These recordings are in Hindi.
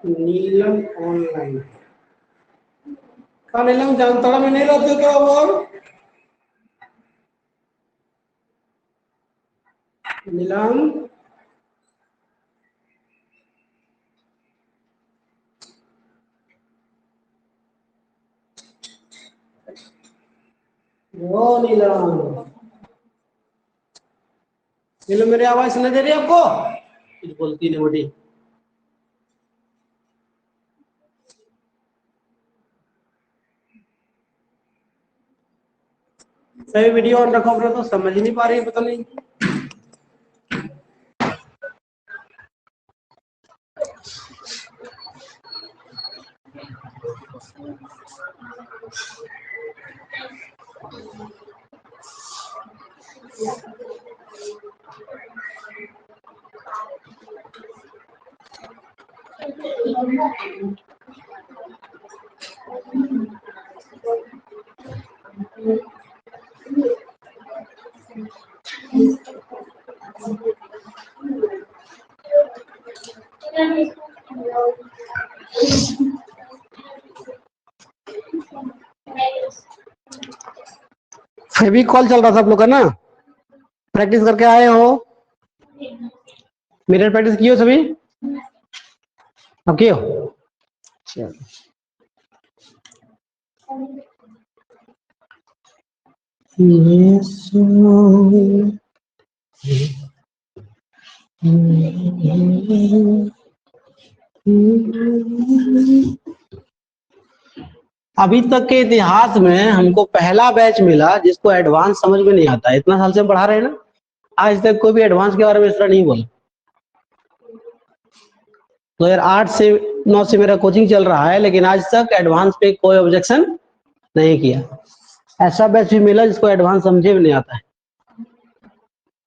नीलम ऑनलाइन का नीलम जामताड़ा में नहीं रहते क्या वो? नीलम वो नीलम नीलम मेरी आवाज सुनाई दे रही है आपको? कुछ बोलती नहीं मोटी। सही वीडियो ऑन रखो अपना, तो समझ नहीं पा रही है, पता नहीं। फेवी कॉल चल रहा था आप लोग का ना? प्रैक्टिस करके आए हो? मिरर प्रैक्टिस की हो सभी? अब की हो? चलो अभी तक के इतिहास में हमको पहला बैच मिला जिसको एडवांस समझ में नहीं आता। इतना साल से हम पढ़ा रहे हैं ना, आज तक कोई भी एडवांस के बारे में इस तरह नहीं बोला। 2008 से 9 से मेरा कोचिंग चल रहा है, लेकिन आज तक एडवांस पे कोई ऑब्जेक्शन नहीं किया। ऐसा बैच भी मिला जिसको एडवांस समझे भी नहीं आता है।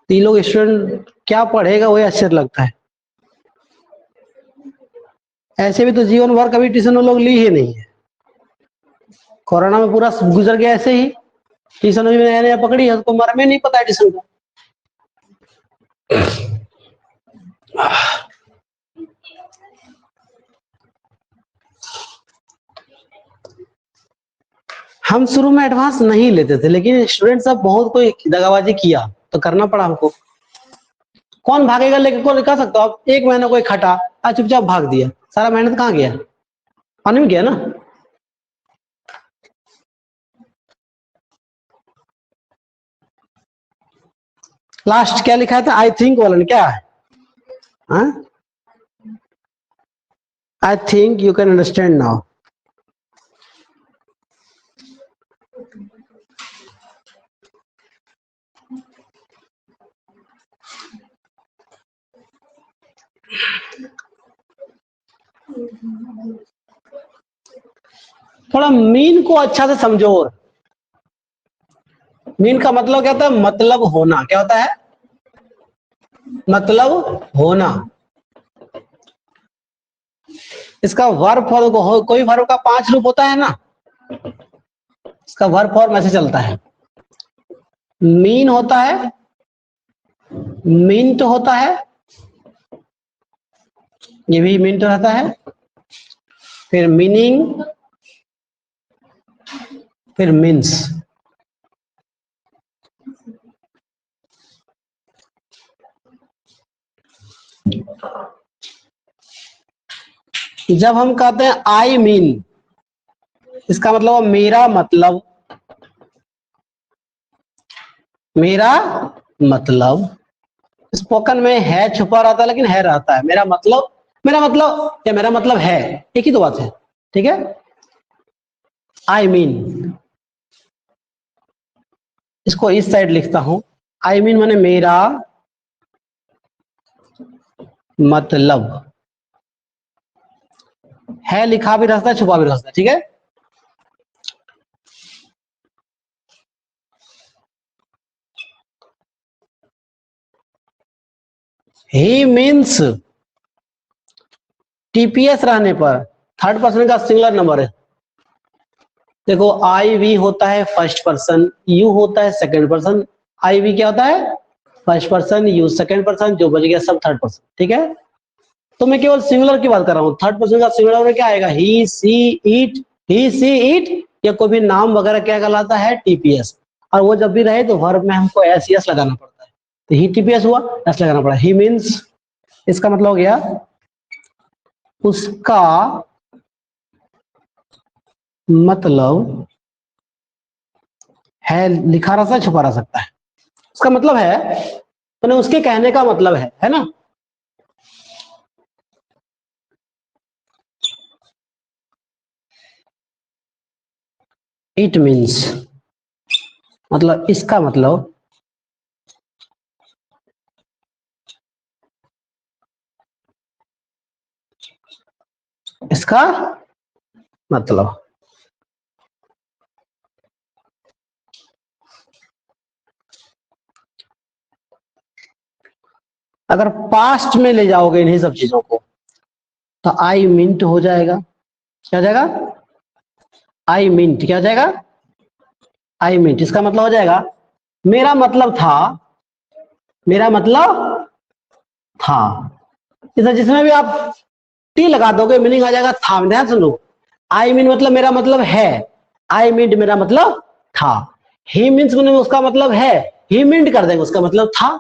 तीन लोग स्टूडेंट क्या पढ़ेगा वही आश्चर्य लगता है। ऐसे भी तो जीवन भर कभी ट्यूशन वो लोग ली ही नहीं है। कोरोना में पूरा गुजर गया ऐसे ही। ट्यूशन में नया नया पकड़ी है, उसको मर में नहीं पता है ट्यूशन का। हम शुरू में एडवांस नहीं लेते थे, लेकिन स्टूडेंट सब बहुत कोई दगाबाजी किया तो करना पड़ा हमको। कौन भागेगा लेके? कौन कर सकता हो आप? एक महीना कोई खटा, आज चुपचाप भाग दिया, सारा मेहनत कहाँ गया? पानी में गया ना। लास्ट क्या लिखा था? आई थिंक वाला क्या है? I think you can understand now. थोड़ा मीन को अच्छा से समझो। मीन का मतलब क्या होता है? मतलब होना। क्या होता है? मतलब होना। इसका वर्ब फॉर्म, कोई वर्ब का 5 रूप होता है ना, इसका वर्ब फॉर्म ऐसे चलता है। मीन होता है, मिंट होता है, ये भी मिंट रहता है, फिर मीनिंग, फिर मीन्स। जब हम कहते हैं आई मीन, इसका मतलब मेरा मतलब, मेरा मतलब। स्पोकन में है छुपा रहता है, लेकिन है रहता है। मेरा मतलब, मेरा मतलब या मेरा मतलब है, एक ही तो बात है। ठीक है। आई मीन, इसको इस साइड लिखता हूं। आई मीन माने मेरा मतलब। है लिखा भी रहता है, छुपा भी रहता है। ठीक है। ही मीन्स, टीपीएस रहने पर थर्ड पर्सन का सिंगुलर नंबर है। देखो आई वी होता है फर्स्ट पर्सन, यू होता है सेकंड पर्सन। आई वी क्या होता है? First person, you second person, जो बच गया सब थर्ड पर्सन। ठीक है, तो मैं केवल सिंगुलर की बात कर रहा हूँ। थर्ड पर्सन का सिंगुलर में क्या आएगा? ही see it, he see it, या कोई भी नाम वगैरह क्या कहलाता है? टीपीएस। और वो जब भी रहे तो वर्ब में हमको एस यस लगाना पड़ता है, तो ही टीपीएस हुआ, एस लगाना पड़ा। ही मीन्स, इसका मतलब हो गया उसका मतलब है, लिखा रह सकता है, छुपा रह सकता है। उसका मतलब है, तो उसके कहने का मतलब है ना। इट मीन्स, मतलब इसका मतलब, इसका मतलब। अगर पास्ट में ले जाओगे इन्हीं सब चीजों को तो आई मिंट हो जाएगा। क्या हो जाएगा? आई मिंट। क्या हो जाएगा? आई मिंट। इसका मतलब हो जाएगा मेरा मतलब था, मेरा मतलब था। इसे जिसमें भी आप टी लगा दोगे मीनिंग आ जाएगा था। ध्यान सुनो, आई मीन मतलब मेरा मतलब है, आई मींट मेरा मतलब था। ही मीन्स उसका मतलब है, ही मींट कर देंगे उसका मतलब था।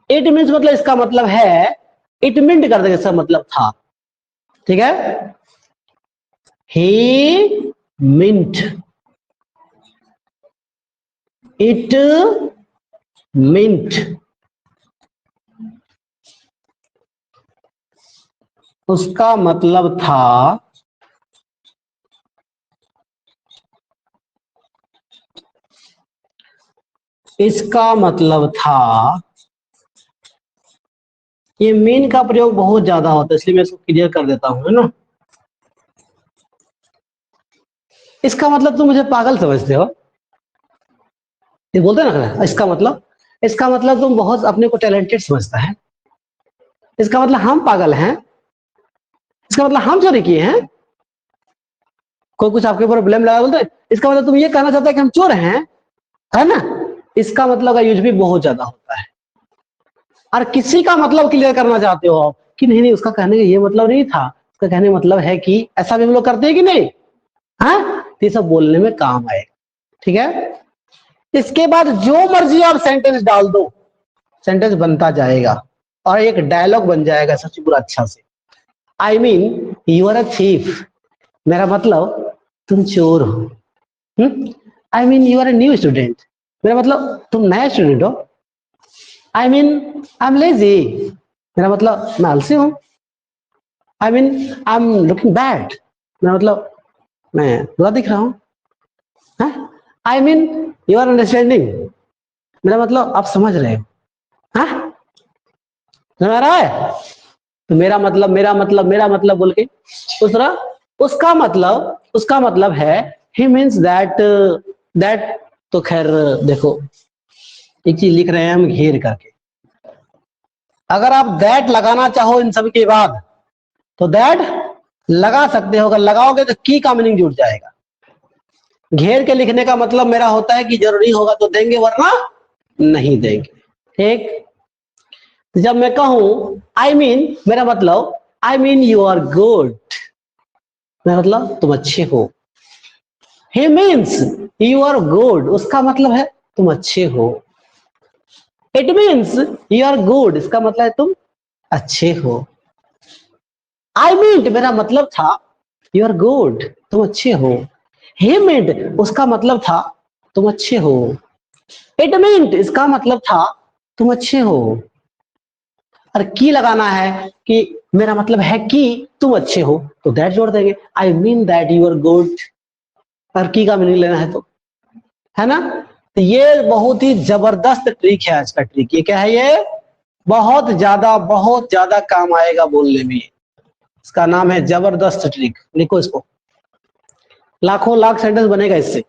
इट मीन्स मतलब इसका मतलब है, इट मींट कर देंगे इसका मतलब था। ठीक है, ही मिंट, इट मिंट, उसका मतलब था, इसका मतलब था। ये मीन का प्रयोग बहुत ज्यादा होता है इसलिए मैं इसको क्लियर कर देता हूं, है ना। इसका मतलब तुम मुझे पागल समझते हो, ये बोलते हैं ना इसका मतलब, इसका मतलब तुम बहुत अपने को टैलेंटेड समझता है। इसका मतलब हम पागल हैं, इसका मतलब हम चोरी किए हैं। कोई कुछ आपके ऊपर ब्लेम लगा बोलते हैं, इसका मतलब तुम ये कहना चाहते हैं कि हम चोर हैं, है ना। इसका मतलब का यूज भी बहुत ज्यादा होता है। और किसी का मतलब क्लियर करना चाहते हो आप कि नहीं नहीं उसका कहने का ये मतलब नहीं था, उसका कहने का मतलब है कि, ऐसा भी हम लोग करते हैं कि नहीं? हाँ, तो ये सब बोलने में काम आए। ठीक है, इसके बाद जो मर्जी आप सेंटेंस डाल दो, सेंटेंस बनता जाएगा और एक डायलॉग बन जाएगा सच पूरा अच्छा से। I mean you are a thief, मेरा मतलब तुम चोर हो। I mean you are a new student, मेरा मतलब तुम नया स्टूडेंट हो। I mean I am lazy, मेरा मतलब मैं आलसी हूं। I mean I am looking bad, मेरा मतलब मैं बुरा दिख रहा हूं। I mean you are understanding, मेरा मतलब आप समझ रहे हो। हाँ, समझ आ रहा है? तो मेरा मतलब, मेरा मतलब, मेरा मतलब बोल के दूसरा, उसका मतलब, उसका मतलब है ही मीन्स दैट, दैट। तो खैर देखो, एक चीज लिख रहे हैं हम घेर करके, अगर आप दैट लगाना चाहो इन सब के बाद तो दैट लगा सकते हो, अगर लगाओगे तो की का मीनिंग जुड़ जाएगा। घेर के लिखने का मतलब मेरा होता है कि जरूरी होगा तो देंगे वरना नहीं देंगे। ठीक, तो जब मैं कहूं आई मीन मेरा मतलब, I mean you are good, मेरा मतलब तुम अच्छे हो। He means you are good, उसका मतलब है तुम अच्छे हो। It means you are good, इसका मतलब है तुम अच्छे हो। आई मीन मेरा मतलब था यू आर गुड, तुम अच्छे हो। ही मींट उसका मतलब था तुम अच्छे हो। इट मींट इसका मतलब था तुम अच्छे हो। और की लगाना है कि मेरा मतलब है कि तुम अच्छे हो, तो दैट जोड़ देंगे। I mean that you are good, और की का मीनिंग लेना है तो, है ना। तो ये बहुत ही जबरदस्त ट्रिक है आज का ट्रिक। ये क्या है? ये बहुत ज्यादा काम आएगा बोलने में। इसका नाम है जबरदस्त ट्रिक। लिखो इसको, लाखों लाख सेंटेंस बनेगा इससे।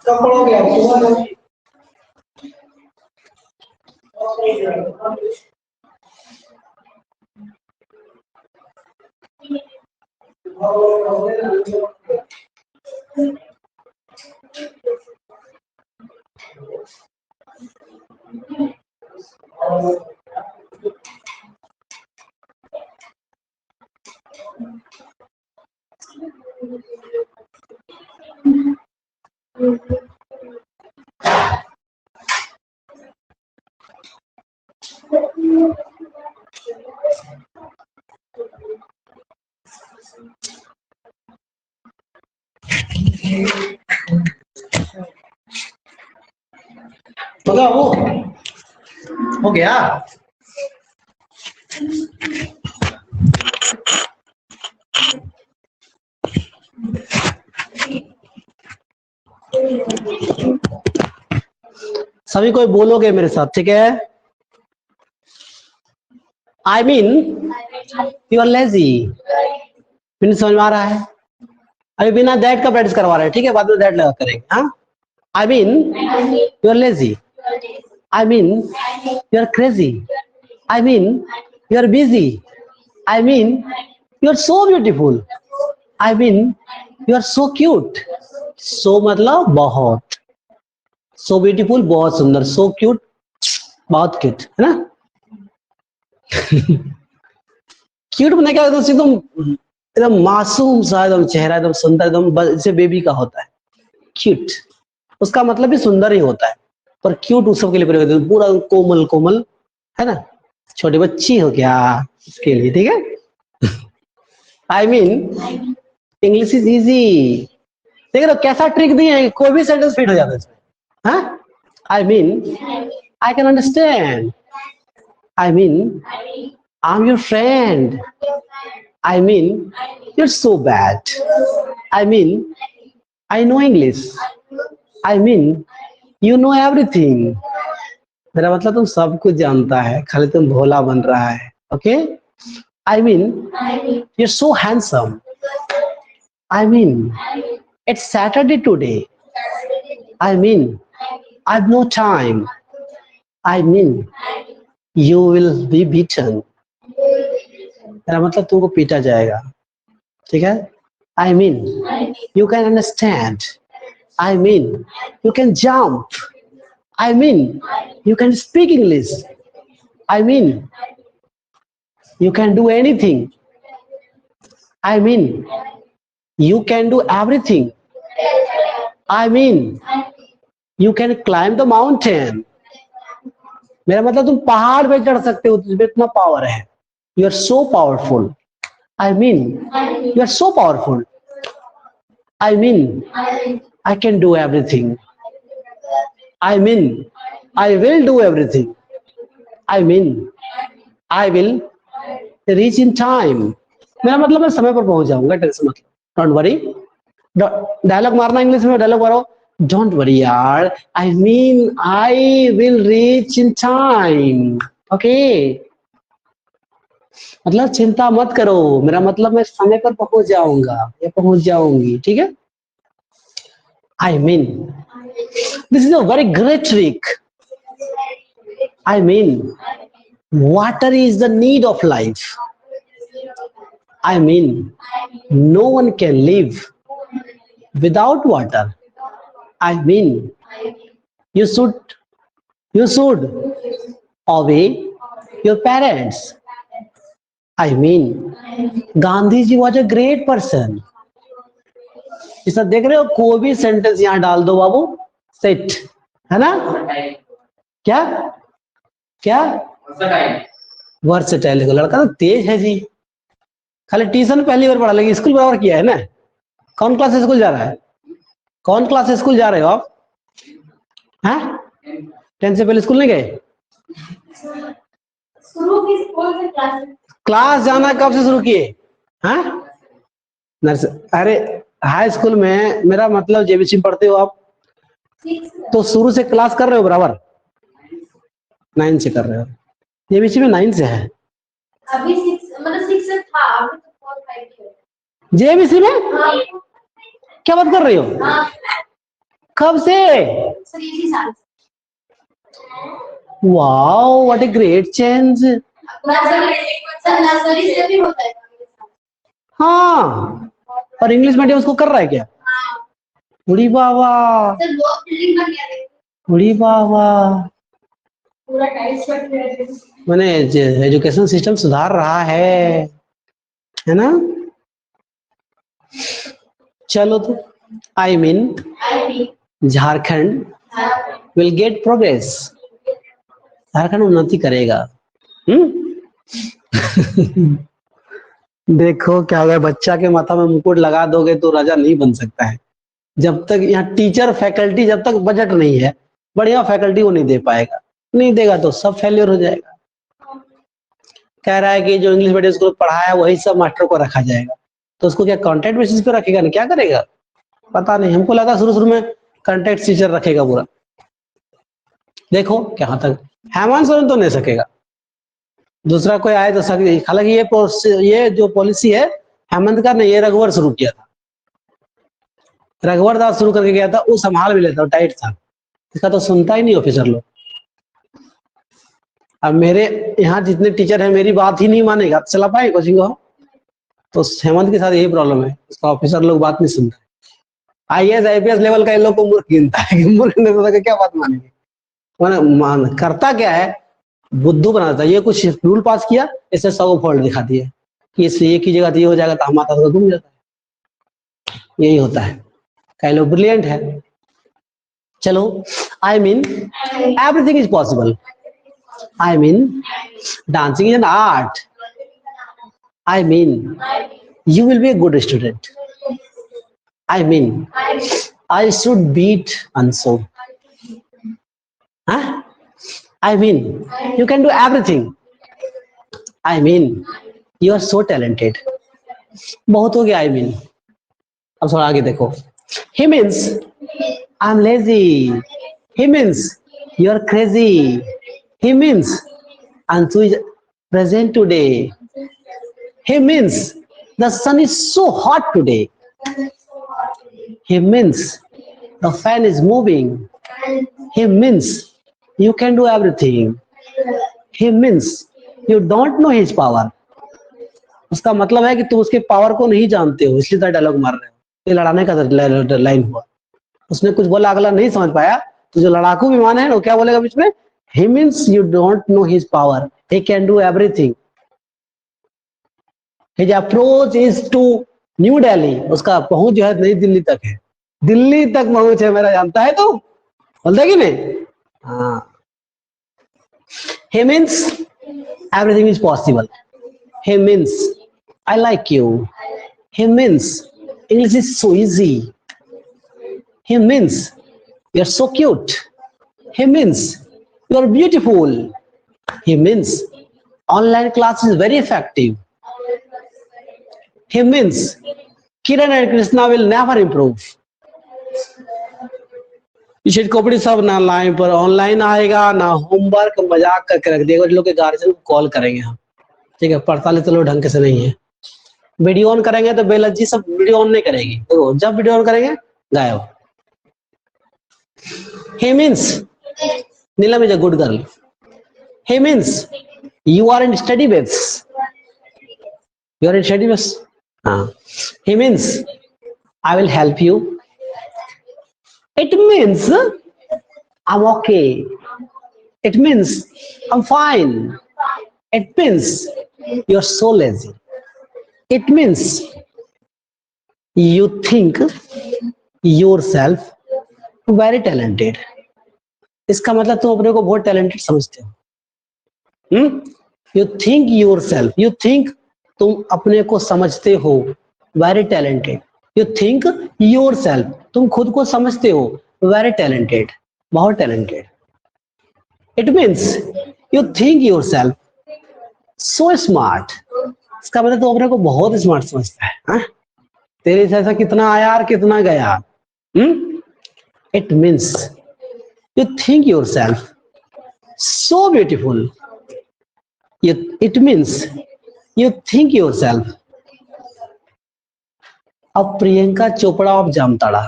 कब पढ़ोगे आप सुबह? बताओ हो गया? सभी कोई बोलोगे मेरे साथ, ठीक है? I mean you are lazy. Mean समझ में आ रहा है? अभी बिना दैट का प्रैक्टिस करवा रहे हैं, ठीक है? बाद में दैट लगा करेंगे। हाँ, I mean you are lazy, I mean you are crazy, I mean you are busy, I mean you are so beautiful, I mean you are so cute. So मतलब बहुत, सो ब्यूटीफुल बहुत सुंदर, सो क्यूट बहुत क्यूट, है ना? क्यूट बना क्या होता है? एकदम एकदम मासूम सा एकदम चेहरा, एकदम सुंदर, एकदम जैसे बेबी का होता है क्यूट। उसका मतलब भी सुंदर ही होता है, पर क्यूट उस सब के लिए प्रयोग होता है, पूरा कोमल कोमल, है ना? छोटी बच्ची हो क्या इसके लिए, ठीक है? I mean English is easy. देख रहे हो कैसा ट्रिक दिए है, कोई भी सेंटेंस फिट हो जाता है इसमें। हाँ, I mean I can understand, I mean I am your friend, I mean you are so bad, I mean I know English, I mean you know everything. मेरा मतलब तुम सब कुछ जानता है, खाली तुम भोला बन रहा है। Okay, I mean you are so handsome, I mean it's Saturday today, I mean I have no time, I mean you will be beaten. मेरा मतलब तुमको पीटा जाएगा, ठीक है? I mean you can understand, I mean you can jump, I mean you can speak English, I mean you can do anything, I mean you can do everything, I mean you can climb the mountain. मेरा मतलब तुम पहाड़ पे चढ़ सकते हो, तुझमें इतना पावर है। You are so powerful, I mean you are so powerful, I mean I can do everything, I mean I will do everything, I mean I will reach in time. मेरा मतलब मैं समय पर पहुंच जाऊंगा, टेंशन मत लो, डोंट वरी। डायलॉग मारना इंग्लिश में, डायलॉग मारो, डोंट वरी यार, I mean I will reach in time. Okay, मतलब चिंता मत करो, मेरा मतलब मैं समय पर पहुंच जाऊंगा या पहुंच जाऊंगी, ठीक है? I mean, this is a very great trick. I mean, water is the need of life. I mean, no one can live without water. I mean, you should you should obey your parents. I mean, Gandhi ji was a great person. इस देख रहे हो, कोई भी सेंटेंस यहाँ डाल दो बाबू, सेट है ना? क्या क्या वर्सेटाइल। लड़का तो तेज है जी, खाली ट्यूशन पहली बार पढ़ा, लेकिन स्कूल बराबर किया है ना। कौन क्लास स्कूल जा रहा है? कौन क्लास स्कूल जा रहे हो आप? हैं? 10 से पहले स्कूल नहीं गए? क्लास जाना कब से शुरू किए? हाँ, अरे हाई स्कूल में, मेरा मतलब जेबीसी पढ़ते हो आप, तो शुरू से क्लास कर रहे हो बराबर? 9 से कर रहे हो। जेबीसी में 9 से है अभी, 6 मतलब 6 से था, अभी तो 4 5 है जेबीसी में। हाँ। क्या बात कर रही हो? हाँ। कब से? सर इसी साल। Wow, what a great change. Nursery से भी होता है। हाँ, और इंग्लिश मीडियम उसको कर रहा है क्या? हाँ। बुढ़ी बाबा, सर वो बिल्डिंग बन गया है। बुढ़ी बाबा, पूरा टाइल्स बन गया है। मैंने एजुकेशन सिस्टम सुधार रहा है ना? चलो तो, I mean Jharkhand will get progress. Jharkhand उन्नति करेगा। देखो क्या होगा, बच्चा के माथा में मुकुट लगा दोगे तो राजा नहीं बन सकता है। जब तक यहाँ टीचर फैकल्टी, जब तक बजट नहीं है बढ़िया फैकल्टी, वो नहीं दे पाएगा। नहीं देगा तो सब फेलियर हो जाएगा। कह रहा है कि जो इंग्लिश मीडियम स्कूल पढ़ाया वही सब मास्टर को रखा जाएगा, तो उसको क्या कॉन्ट्रैक्ट बेसिस पे रखेगा ना? क्या करेगा पता नहीं। हमको लगा शुरू शुरू में कॉन्ट्रैक्ट टीचर रखेगा पूरा। देखो कहाँ तक, हेमंत सोरेन तो नहीं सकेगा, दूसरा कोई आए तो सके। हालांकि ये जो पॉलिसी है हेमंत का नहीं, ये रघुवर शुरू किया था। रघुवर दास शुरू करके गया था, वो संभाल भी लेता, टाइट था। इसका तो सुनता ही नहीं ऑफिसर लोग। अब मेरे यहाँ जितने टीचर हैं मेरी बात ही नहीं मानेगा, चला पाए कोचिंग को? तो हेमंत के साथ यही प्रॉब्लम है, उसका ऑफिसर लोग बात नहीं सुनते। IAS IPS लेवल का इन लोग को मूर्ख गिनता है, मूर्ख नहीं तो क्या बात मानेंगे। करता क्या है, बुद्धू बना देता है। ये कुछ रूल पास किया, इससे 100 फॉल्ट दिखा दिया कि इससे ये कीजिएगा तो ये हो जाएगा, तो हमारा तो घूम जाता है। यही होता है, कई लोग ब्रिलियंट है। चलो, I mean everything is possible. I mean dancing is an art. I mean you will be a good student. I mean I should beat Anso. Huh? I mean, you can do everything. I mean, you are so talented. बहुत हो गया I mean. अब थोड़ा आगे देखो। He means I'm lazy. He means you are crazy. He means Ansu is present today. He means the sun is so hot today. He means the fan is moving. He means you can do everything. He means you don't know his power. उसका मतलब है कि तुम उसके पावर को नहीं जानते हो, इसलिए तो डायलॉग मार रहे हो। ये लड़ाने का लाइन हुआ। उसने कुछ बोला, अगला नहीं समझ पाया, तो जो लड़ाकू विमान है वो क्या बोलेगा बीच में? He means you don't know his power. He can do everything. His approach is to New Delhi. उसका पहुंच जो है नई दिल्ली तक है। दिल्ली तक पहुंच है मेरा, जानता है तो बोलता है कि नहीं? हाँ। He means everything is possible. He means I like you. He means English is so easy. He means you're so cute. He means you're beautiful. He means online class is very effective. He means Kiran and Krishna will never improve. T-shirt कपड़े सब ना लाइन पर ऑनलाइन आएगा, ना होमवर्क, मजाक करके रख देगा। लोग के गार्जियन को कॉल करेंगे हम, ठीक है, पढ़ता ले तो लोग ढंग से नहीं है। वीडियो ऑन करेंगे तो बेलज्जी सब वीडियो ऑन नहीं करेगी, तो जब वीडियो ऑन करेंगे गायब। He means Neelam is a good girl. He means you are in study base. You are in study base. He means I will help you. It means I'm okay. It means I'm fine. It means you're so lazy. It means you think yourself very talented. इसका मतलब तुम अपने को बहुत टैलेंटेड समझते हो. You think your self, you think तुम अपने को समझते हो very talented. You think your self, तुम खुद को समझते हो वेरी टैलेंटेड, बहुत talented. It means you think your self so smart. इसका मतलब तुम अपने को बहुत स्मार्ट समझता है. तेरे जैसा कितना आया और कितना गया. It means you think yourself so beautiful. It means you think yourself. अब प्रियंका चोपड़ा ऑफ जामताड़ा.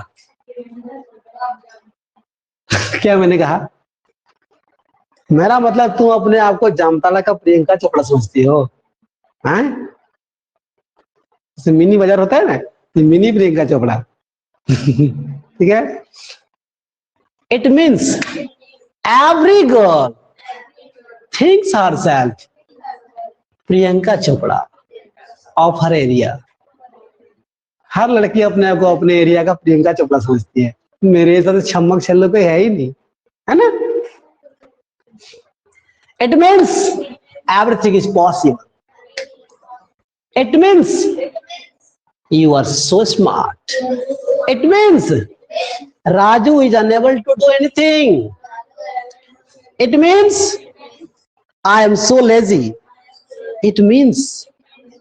क्या मैंने कहा? मेरा मतलब तुम अपने आप को जामताड़ा का प्रियंका चोपड़ा समझती हो. मिनी बाजार होता है ना, मिनी प्रियंका चोपड़ा. ठीक है. It means every girl thinks herself Priyanka Chopra of her area. हर लड़की अपने आप को अपने एरिया का प्रियंका चोपड़ा समझती है. मेरे साथ तो छमक छल्लो कोई है ही नहीं, है ना. It means everything is possible. It means you are so smart. It means Raju is unable to do anything. It means I am so lazy. It means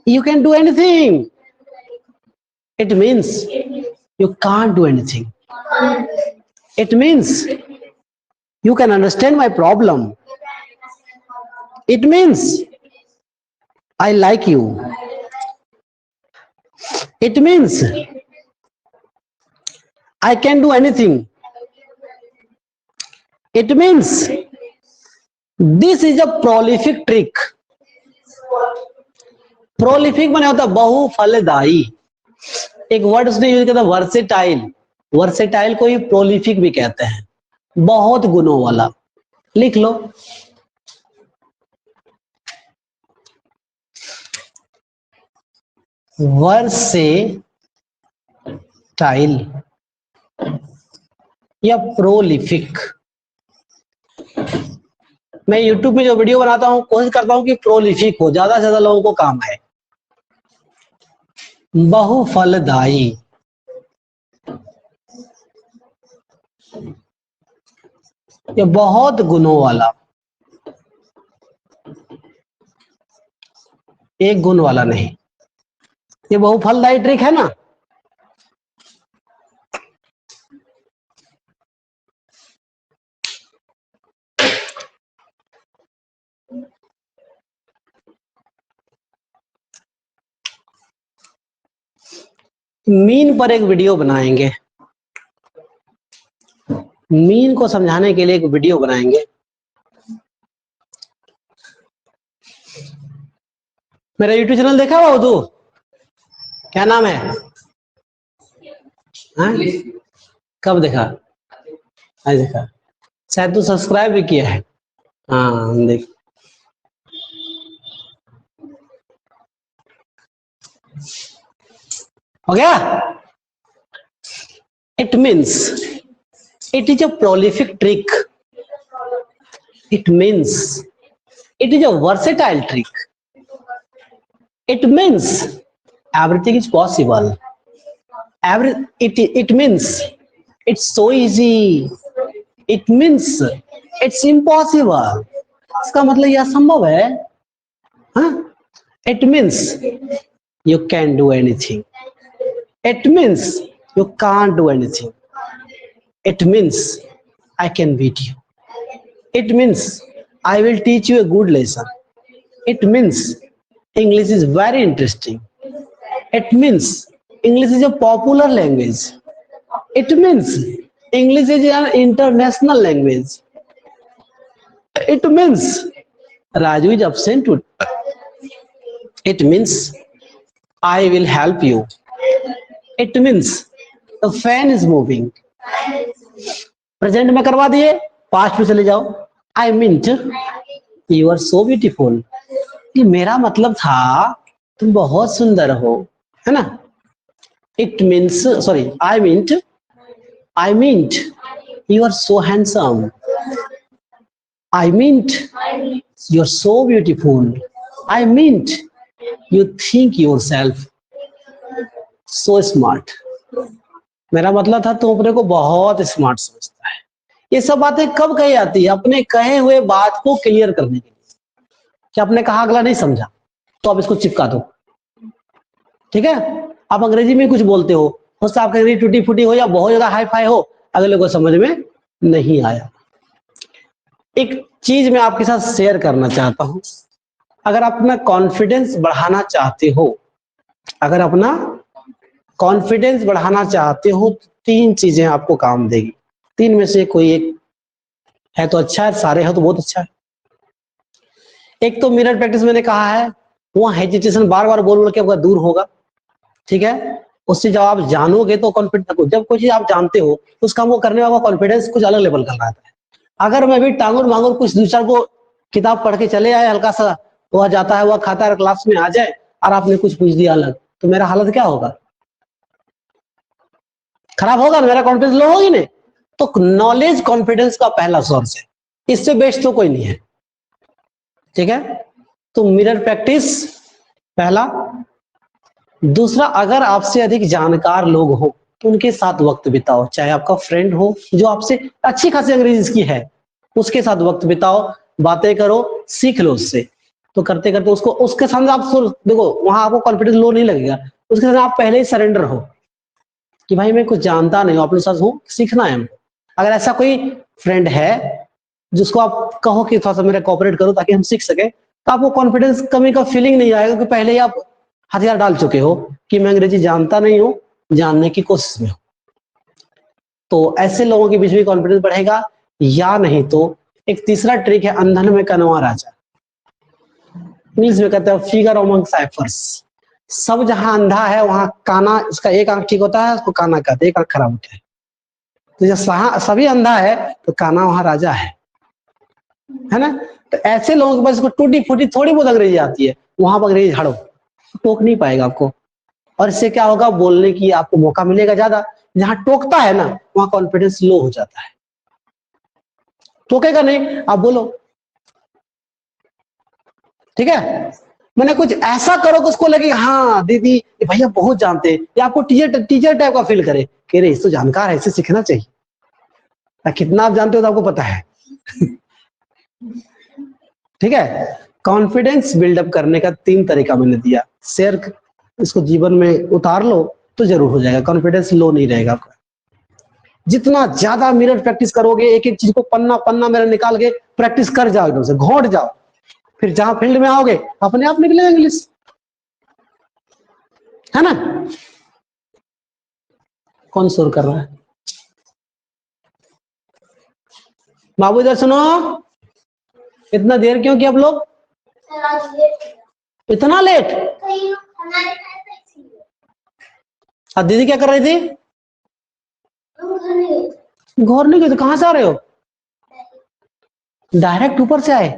you can do anything. It means you can't do anything. It means you can understand my problem. It means I like you. It means I can do anything. It means this is a prolific trick. Prolific माने होता बहुफलदायी. एक वर्ड उसने यूज किया था वर्सेटाइल. वर्सेटाइल को ही प्रोलिफिक भी कहते हैं, बहुत गुणों वाला. लिख लो. वर्सेटाइल या प्रोलिफिक. मैं YouTube में जो वीडियो बनाता हूं कोशिश करता हूं कि प्रोलिफिक हो, ज्यादा से ज्यादा लोगों को काम आए. बहुफलदायी, ये बहुत गुणों वाला, एक गुण वाला नहीं. ये बहुफलदायी ट्रिक है ना. मीन पर एक वीडियो बनाएंगे. मीन को समझाने के लिए एक वीडियो बनाएंगे. मेरा YouTube चैनल देखा हुआ तू? क्या नाम है? कब देखा? आज देखा. शायद तू सब्सक्राइब भी किया है. हाँ देख. हो गया? It means it is a prolific trick. It means it is a versatile trick. It means everything is possible. It means it's so easy. It means it's impossible. इसका मतलब यह संभव है. हाँ? It means you can do anything. It means you can't do anything. It means I can beat you. It means I will teach you a good lesson. It means English is very interesting. It means English is a popular language. It means English is an international language. It means Raju is absent today. It means I will help you. It means the fan is moving. Present में करवा दिए, पास्ट में चले जाओ. I meant you are so beautiful. कि मेरा मतलब था तुम बहुत सुंदर हो, है ना. It means sorry, I meant you are so handsome. I meant you are so beautiful. I meant you think yourself so smart. मेरा मतलब था तुम अपने को बहुत स्मार्ट समझता है. ये सब बातें कब कही जाती है? अपने कहे हुए बात को क्लियर करने के लिए. कि आपने कहा अगला नहीं समझा तो आप इसको चिपका दो. ठीक है. आप अंग्रेजी में कुछ बोलते हो सकता है आपकी अंग्रेजी टूटी फूटी हो या बहुत ज्यादा हाई फाई हो, अगले को समझ में नहीं आया. एक चीज मैं आपके साथ शेयर करना चाहता हूं. अगर आप अपना कॉन्फिडेंस बढ़ाना चाहते हो, अगर अपना कॉन्फिडेंस बढ़ाना चाहते हो तो 3 चीजें आपको काम देगी. 3 में से कोई एक है तो अच्छा है, सारे हो तो बहुत अच्छा है. एक तो मिरर प्रैक्टिस मैंने कहा है, वो हेजिटेशन बार बार बोल बोल के आपका दूर होगा. ठीक है. उससे जब आप जानोगे तो कॉन्फिडेंस, जब कोई चीज आप जानते हो तो उस काम को करने वाला कॉन्फिडेंस कुछ अलग लेवल का आता है. अगर मैं भी टांगुर मांगुर कुछ दूसरा को किताब पढ़ के चले आए, हल्का सा वह जाता है वह खाता है, क्लास में आ जाए और आपने कुछ पूछ दिया अलग, तो मेरा हालत क्या होगा? खराब होगा, मेरा कॉन्फिडेंस लो होगी नहीं. तो नॉलेज कॉन्फिडेंस का पहला सोर्स है, इससे बेस्ट तो कोई नहीं है. ठीक है. तो मिरर प्रैक्टिस पहला. दूसरा, अगर आपसे अधिक जानकार लोग हो तो उनके साथ वक्त बिताओ. चाहे आपका फ्रेंड हो जो आपसे अच्छी खासी अंग्रेजी की है, उसके साथ वक्त बिताओ, बातें करो, सीख लो उससे. तो करते करते उसको उसके सामने आप देखो, वहां आपको कॉन्फिडेंस लो नहीं लगेगा. उसके सामने आप पहले ही सरेंडर हो कि भाई मैं कुछ जानता नहीं हूं, अपने साथ हूं, सीखना है हमको. अगर ऐसा कोई फ्रेंड है जिसको आप कहो कि थोड़ा सा मेरा कोऑपरेट करो ताकि हम सीख सके, तो आपको कॉन्फिडेंस कमी का फीलिंग नहीं आएगा कि पहले ही आप हथियार डाल चुके हो कि मैं अंग्रेजी जानता नहीं हूं, जानने की कोशिश में हूं. तो ऐसे लोगों के बीच में कॉन्फिडेंस बढ़ेगा. या नहीं तो एक तीसरा ट्रिक है, अंधन में कनवा राजा. इंग्लिश में कहते हैं फिगर अमंग साइफर्स. सब जहां अंधा है वहां काना, इसका एक आंख ठीक होता है, उसको काना कहते हैं, एक आंख खराब होता है. तो जब सभी अंधा है तो काना वहां राजा है ना. तो ऐसे लोगों के पास टूटी फूटी थोड़ी बहुत अंग्रेजी आती है, वहां पर अंग्रेजी झाड़ो, टोक नहीं पाएगा आपको. और इससे क्या होगा, बोलने की आपको मौका मिलेगा ज्यादा. जहां टोकता है ना वहां कॉन्फिडेंस लो हो जाता है. टोकेगा नहीं, आप बोलो. ठीक है. मैंने कुछ ऐसा करो कि उसको लगे हाँ दीदी ये भैया बहुत जानते हैं, या आपको टीचर टाइप का फील करे कि रे तो जानकार है, इसे सीखना चाहिए. कितना आप जानते हो तो आपको पता है. ठीक है. कॉन्फिडेंस बिल्डअप करने का 3 तरीका मैंने दिया, शेयर इसको जीवन में उतार लो तो जरूर हो जाएगा. कॉन्फिडेंस लो नहीं रहेगा आपका. जितना ज्यादा मिरर प्रैक्टिस करोगे, एक एक चीज को पन्ना पन्ना मेरा निकाल के प्रैक्टिस कर जाओ, एकदम से घोट जाओ, फिर जहां फील्ड में आओगे अपने आप निकलेगा इंग्लिश, है ना. कौन शोर कर रहा है? बाबू इधर सुनो. इतना देर क्यों किया आप लोग? इतना लेट? और दीदी क्या कर रही थी? घर नहीं गए तो कहां से आ रहे हो? डायरेक्ट ऊपर से आए?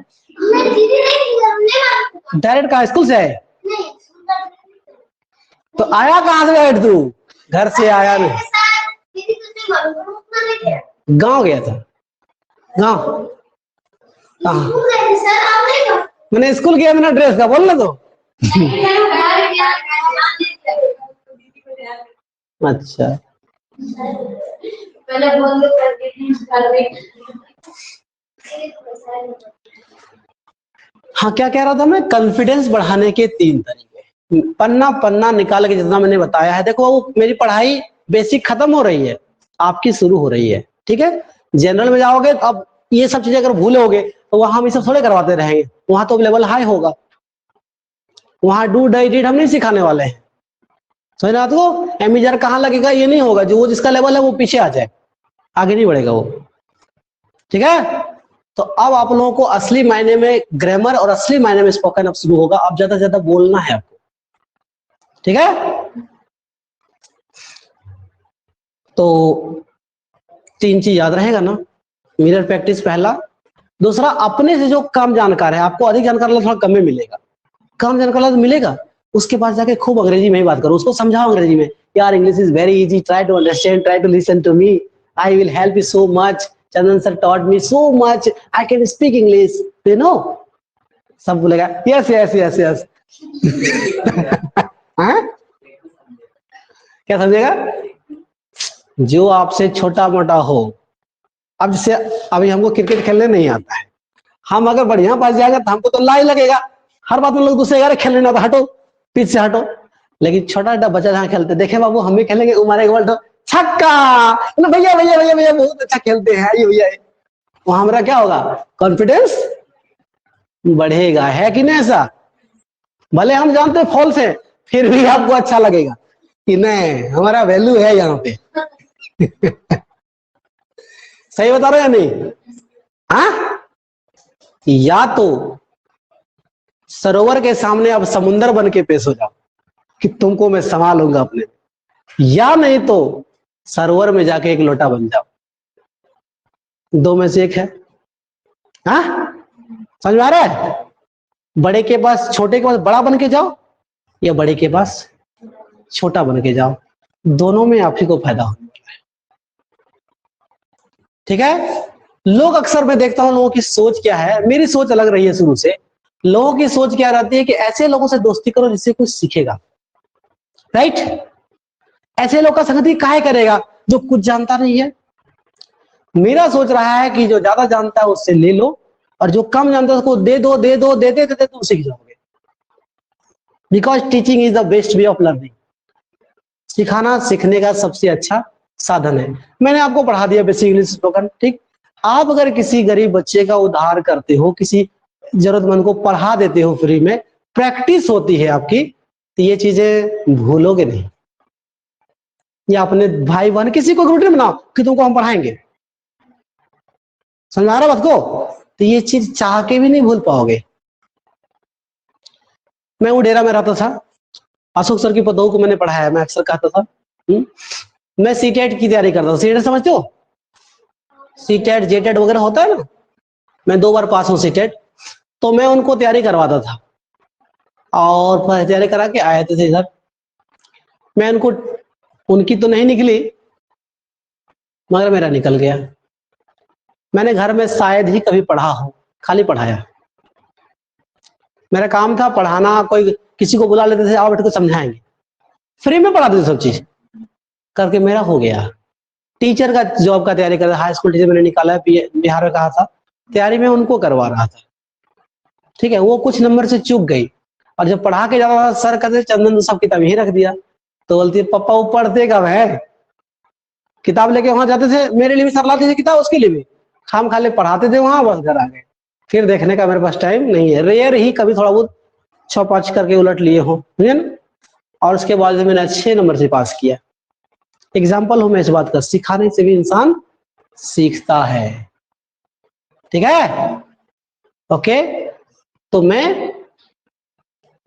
डायरेक्ट कहा, स्कूल से आए? तो आया कहां से डायरेक्ट तू? घर से आया नहीं, गांव गया था. गांव मैंने स्कूल गया मैंने ड्रेस का बोल ना तो. अच्छा. हाँ, क्या कह रहा था मैं? कॉन्फिडेंस बढ़ाने के 3 तरीके. पन्ना पन्ना निकाल के जितना मैंने बताया है, देखो वो मेरी पढ़ाई बेसिक खत्म हो रही है, आपकी शुरू हो रही है. ठीक है. जनरल में जाओगे तो अब ये सब चीजें अगर भूलोगे तो वहां हम ये सब थोड़े करवाते रहेंगे. वहां तो लेवल हाई होगा, वहां डू डाई डिड हम नहीं सिखाने वाले हैं. समझ रहे आपको? एमिजर कहाँ लगेगा ये नहीं होगा, जो वो जिसका लेवल है वो पीछे आ जाए. आगे नहीं बढ़ेगा वो। ठीक है, तो अब आप लोगों को असली मायने में ग्रामर और असली मायने में स्पोकन अब शुरू होगा। अब ज्यादा से ज्यादा बोलना है आपको। ठीक है, तो 3 चीज याद रहेगा ना, मिरर प्रैक्टिस पहला, दूसरा अपने से जो कम जानकार है, आपको अधिक जानकार थोड़ा कम में मिलेगा, कम जानकार तो मिलेगा, उसके पास जाके खूब अंग्रेजी में ही बात करो, उसको समझाओ अंग्रेजी में, यार English is very easy, try to understand, try to listen to me, I will help you so much, Chandan sir taught me so much, I can speak English, you know. सब बोलेगा यस यस यस यस। क्या समझेगा? जो आपसे छोटा मोटा हो, अब जैसे अभी हमको क्रिकेट खेलने नहीं आता है, हम अगर बढ़िया पास जाएगा तो हमको तो लाई लगेगा, हर बात में लोग दूसरे यार खेलने ना, हटो पीछे से हटो। लेकिन छोटा छोटा बच्चा जहाँ खेलते, देखे बाबू हम भी खेलेंगे, उमारे बॉल छक्का, भैया भैया भैया भैया बहुत अच्छा खेलते हैं ये भैया, वो हमारा क्या होगा, कॉन्फिडेंस बढ़ेगा, है कि नहीं ऐसा? भले हम जानते फॉल्स है, फिर भी आपको अच्छा लगेगा कि नहीं हमारा वैल्यू है यहाँ पे। सही बता रहे हैं या नहीं? हाँ, या तो सरोवर के सामने अब समुंदर बन के पेश हो जाओ कि तुमको मैं संभालूंगा अपने, या नहीं तो सरोवर में जाके एक लोटा बन जाओ, दो में से एक है। हाँ, समझ में आ रहा है? बड़े के पास छोटे के पास बड़ा बन के जाओ, या बड़े के पास छोटा बन के जाओ, दोनों में आप ही को फायदा होने वाला है। ठीक है, लोग अक्सर मैं देखता हूं लोगों की सोच क्या है, मेरी सोच अलग रही है शुरू से, लोगों की सोच क्या रहती है कि ऐसे लोगों से दोस्ती करो जिससे कुछ सीखेगा, राइट? ऐसे लोग का संगति काहे करेगा जो कुछ जानता नहीं है। मेरा सोच रहा है कि जो ज्यादा जानता है उससे ले लो, और जो कम जानता है उसको दे दो, दे दो, देते देते तुम सीख जाओगे। Because teaching is the best way of learning. सिखाना सीखने का सबसे अच्छा साधन है। मैंने आपको पढ़ा दिया बेसिक इंग्लिश स्पोकन, ठीक? आप अगर किसी गरीब बच्चे का उद्धार करते हो, किसी जरूरतमंद को पढ़ा देते हो फ्री में, प्रैक्टिस होती है आपकी, तो ये चीजें भूलोगे नहीं। या अपने भाई बहन किसी को रूटीन बनाओ कि तुमको हम पढ़ाएंगे, समझ आ रहा बात को? तो ये चीज चाह के भी नहीं भूल पाओगे। मैं उडेरा में रहता था, अशोक सर की पदों को मैंने पढ़ाया, मैं अक्सर कहता था मैं सीटेट की तैयारी करता था। सीटेट समझते हो? सीटेट जेटेट वगैरह होता है ना, मैं 2 बार पास हूँ सीटेट, तो मैं उनको तैयारी करवाता था और तैयारी करा के आए थे इधर। मैं उनको, उनकी तो नहीं निकली मगर मेरा निकल गया। मैंने घर में शायद ही कभी पढ़ा हो, खाली पढ़ाया। मेरा काम था पढ़ाना, कोई किसी को बुला लेते थे, आओ बेटे को समझाएंगे, फ्री में पढ़ाते थे, सब चीज करके मेरा हो गया। टीचर का जॉब का तैयारी कर रहा, हाई स्कूल टीचर मैंने निकाला है, बिहार में कहा था, तैयारी में उनको करवा रहा था। ठीक है, वो कुछ नंबर से चूक गई, और जब पढ़ा के जाता था सर कहते चंदन तो सब किताब ही रख दिया, तो बोलती है पापा वो पढ़ते कब है, किताब लेके वहां जाते थे, मेरे लिए भी सर लाते थे किताब, उसके लिए भी खाम खाले पढ़ाते थे वहां, बस घर आ गए। फिर देखने का मेरे पास टाइम नहीं है, रेयर ही कभी थोड़ा बहुत 6-5 करके उलट लिए हो, और उसके बाद मैंने अच्छे नंबर से पास किया। एग्जाम्पल हूं मैं इस बात का, सिखाने से भी इंसान सीखता है। ठीक है, ओके? तो मैं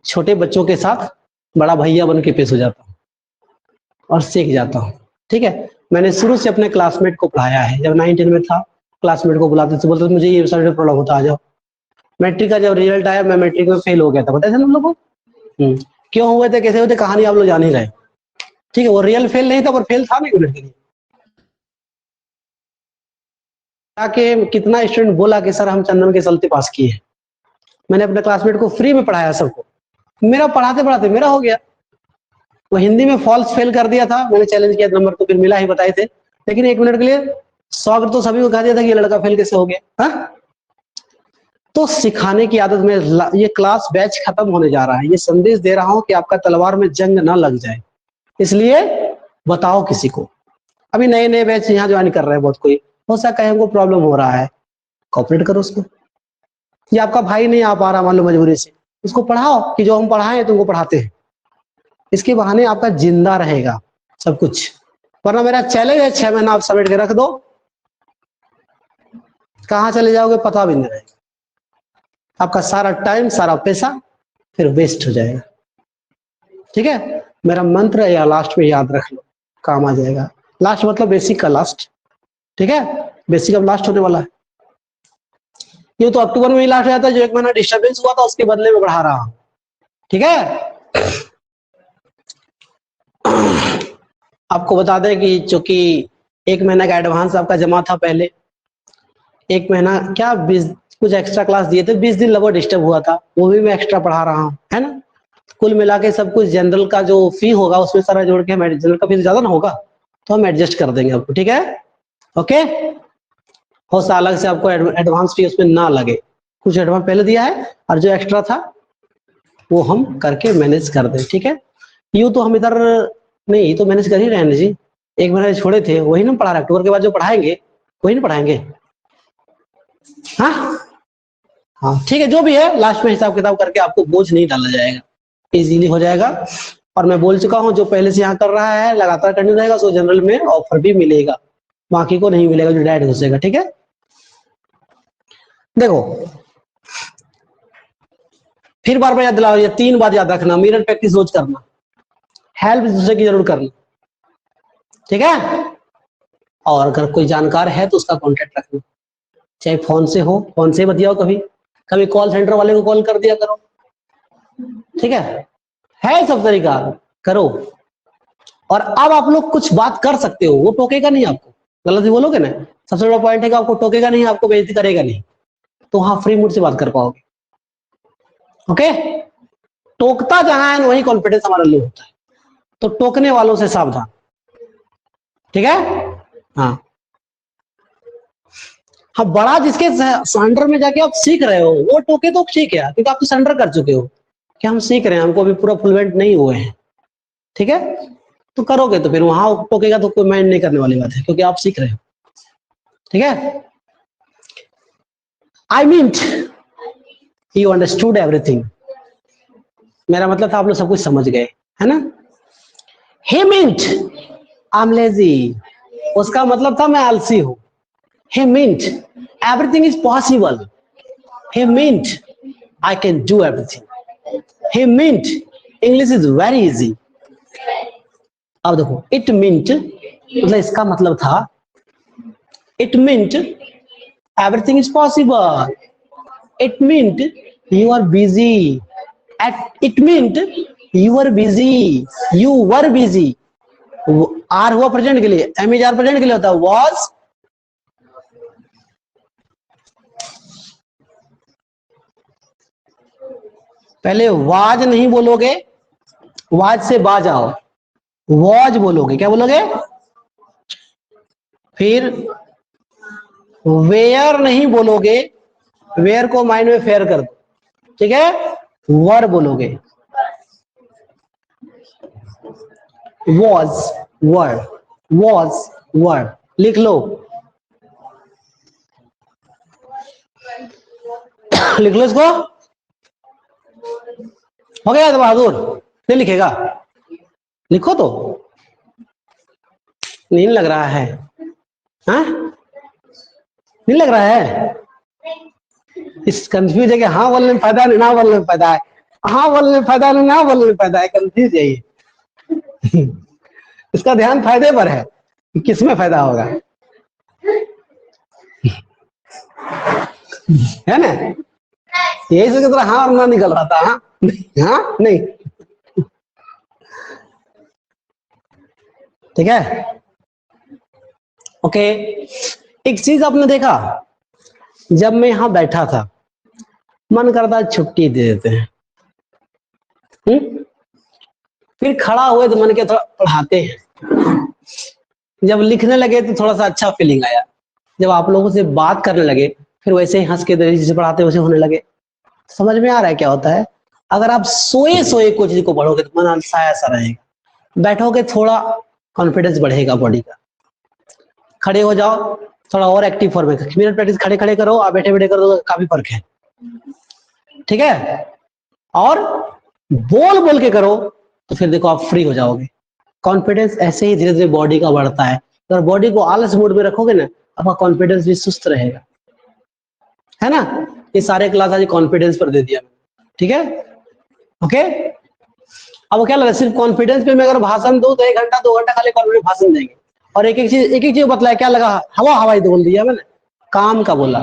छोटे बच्चों के साथ बड़ा भैया बन के पेश हो जाता हूँ और सीख जाता हूँ। ठीक है, मैंने शुरू से अपने क्लासमेट को पढ़ाया है। जब 9-10 में था, क्लासमेट को बुलाते थे, बोलते मुझे ये सारे प्रॉब्लम होता, आ जाओ। मैट्रिक का जब रिजल्ट आया, मैं मैट्रिक में फेल हो गया था, बताए थे ना हम लोग को। क्यों हुए थे, कैसे हुए थे, कहानी आप लोग जान ही रहे। ठीक है, वो रियल फेल नहीं था, पर फेल था नहीं उन्हें के लिए। कि कितना स्टूडेंट बोला कि सर हम चंदन के चलते पास किए हैं। मैंने अपने क्लासमेट को फ्री में पढ़ाया सबको, मेरा पढ़ाते पढ़ाते मेरा हो गया। वो हिंदी में फॉल्स फेल कर दिया था, मैंने चैलेंज किया, नंबर तो फिर मिला ही, बताए थे, लेकिन 1 मिनट के लिए 100 तो सभी को कहा दिया था कि ये लड़का फेल कैसे हो गया। हाँ, तो सिखाने की आदत में, ये क्लास बैच खत्म होने जा रहा है, ये संदेश दे रहा हूं कि आपका तलवार में जंग ना लग जाए, इसलिए बताओ किसी को। अभी नए नए बैच यहाँ ज्वाइन कर रहे हैं बहुत, कोई हो सकता है हमको प्रॉब्लम हो रहा है, कॉपरेट करो उसको। ये आपका भाई नहीं आ पा रहा मान लो मजबूरी से, उसको पढ़ाओ कि जो हम पढ़ाए तुमको पढ़ाते हैं। इसके बहाने आपका जिंदा रहेगा सब कुछ। वरना मेरा चैलेंज है 6 महीना आप समेट के रख दो, कहाँ चले जाओगे पता भी नहीं रहेगा, आपका सारा टाइम सारा पैसा फिर वेस्ट हो जाएगा। ठीक है, मेरा मंत्र है या लास्ट में याद रख लो, काम आ जाएगा। लास्ट मतलब बेसिक का लास्ट। ठीक है, बेसिक अब लास्ट होने वाला है। ये तो अक्टूबर में ही लास्ट हो जाता है, जो 1 महीना डिस्टर्बेंस हुआ था उसके बदले में बढ़ा रहा हूं। ठीक है, आपको बता दें कि चूंकि 1 महीना का एडवांस आपका जमा था पहले, 1 महीना क्या 20 कुछ एक्स्ट्रा क्लास दिए थे, 20 दिन लगभग डिस्टर्ब हुआ था, वो भी मैं एक्स्ट्रा पढ़ा रहा हूँ, है ना। कुल मिला के सब कुछ जनरल का जो फी होगा उसमें सारा जोड़ के, जनरल का फीस ज्यादा ना होगा तो हम एडजस्ट कर देंगे आपको। ठीक है, ओके, हो सकता अलग से आपको एडवांस फी उसमें ना लगे, कुछ एडवांस पहले दिया है और जो एक्स्ट्रा था वो हम करके मैनेज कर दें। ठीक है, यूं तो हम इधर नहीं तो मैनेज कर ही रहे हैं जी, 1 महीना छोड़े थे वही ना पढ़ा रहे, अक्टूबर के बाद जो पढ़ाएंगे वही ना पढ़ाएंगे। हाँ हाँ ठीक है, जो भी है लास्ट में हिसाब किताब करके आपको बोझ नहीं डाला जाएगा, इजीली हो जाएगा। और मैं बोल चुका हूं जो पहले से यहाँ कर रहा है लगातार करने रहेगा उसको जनरल में ऑफर भी मिलेगा, बाकी को नहीं मिलेगा जो डायरेक्ट घुसेगा। ठीक है, देखो फिर बार बार याद दिलाओ, ये 3 बात याद रखना, मिरर प्रैक्टिस रोज करना, हेल्प दूसरे की जरूर करना। ठीक है, और अगर कोई जानकार है तो उसका कांटेक्ट रखना, चाहे फोन से हो, फोन से बतियाओ, कभी कभी कॉल सेंटर वाले को कॉल कर दिया करो। ठीक है सब तरीका करो। और अब आप लोग कुछ बात कर सकते हो, वो टोकेगा नहीं आपको, गलत ही बोलोगे ना, सबसे बड़ा पॉइंट है कि आपको टोकेगा नहीं, आपको बेइज्जती करेगा नहीं, तो वहां फ्री मूड से बात कर पाओगे। ओके, टोकता जहां है वही कॉन्फिडेंस हमारा लो होता है, तो टोकने वालों से सावधान। ठीक है, हाँ हाँ, बड़ा जिसके सरेंडर में जाके आप सीख रहे हो वो टोके तो ठीक है, क्योंकि आप तो सरेंडर कर चुके हो कि हम सीख रहे हैं, हमको अभी पूरा फुलवेंट नहीं हुए हैं। ठीक है, तो करोगे तो फिर वहां टोकेगा तो कोई माइंड नहीं करने वाली बात है, क्योंकि आप सीख रहे हो। ठीक है, आई मींट यू अंडरस्टूड एवरीथिंग, मेरा मतलब था आप लोग सब कुछ समझ गए, है ना। He meant I am lazy, उसका मतलब था मैं आलसी हूं। He meant everything is possible, he meant I can do everything, he meant English is very easy. अब देखो इट मींट मतलब इसका मतलब था, it meant everything is possible, it meant you are busy, it meant you are busy, you were busy. Are हुआ प्रेजेंट के लिए, एम इज आर प्रेजेंट के लिए होता है, वॉज पहले वाज नहीं बोलोगे, वाज से बाज आओ, वॉज बोलोगे, क्या बोलोगे। फिर वेयर नहीं बोलोगे, वेयर को माइंड में फेयर कर दो। ठीक है, वर बोलोगे, वॉज वर, वॉज वर, लिख लो लिख लो इसको, हो गया तो बहादुर, नहीं लिखेगा, लिखो तो, नहीं लग रहा है, हाँ नहीं लग रहा है, इस कंफ्यूज है कि हाँ बोलने में फायदा नहीं, ना बोलने में फायदा है, हाँ बोलने में फायदा नहीं, ना बोलने में फायदा है, कंफ्यूज है ये इसका ध्यान फायदे पर है कि किसमें फायदा होगा, है ना। यही से तरह हाँ और ना निकल रहा था, हाँ हाँ नहीं, ठीक है। ओके, एक चीज आपने देखा, जब मैं यहां बैठा था मन करता छुट्टी दे देते हैं, फिर खड़ा हुए तो मन के थोड़ा पढ़ाते हैं, जब लिखने लगे तो थोड़ा सा अच्छा फीलिंग आया, जब आप लोगों से बात करने लगे फिर वैसे ही हंस के जैसे पढ़ाते वैसे होने लगे। समझ में आ रहा है क्या होता है, अगर आप सोए सोए कोई चीज को पढ़ोगे तो मन अलसा ऐसा रहेगा, बैठोगे थोड़ा कॉन्फिडेंस बढ़ेगा बॉडी का। खड़े हो जाओ थोड़ा और एक्टिव फॉर्म में, मिनट प्रैक्टिस खड़े खड़े करो, आप बैठे बैठे करो, काफी फर्क है। ठीक है, और बोल बोल के करो तो फिर देखो आप फ्री हो जाओगे। कॉन्फिडेंस ऐसे ही धीरे धीरे बॉडी का बढ़ता है, अगर बॉडी को आलस मोड में रखोगे ना आपका कॉन्फिडेंस भी सुस्त रहेगा। है ना। ये सारे क्लास आज कॉन्फिडेंस पर दे दिया, ठीक है, ओके। अब वो क्या लग रहा है, सिर्फ कॉन्फिडेंस पे मैं अगर भाषण दूं तो 1 घंटा 2 घंटा खाली कॉन्फिडेंस भाषण देंगे, और एक एक चीज बतलाया, क्या लगा, हवा हवाई तो बोल दिया मैंने, काम का बोला,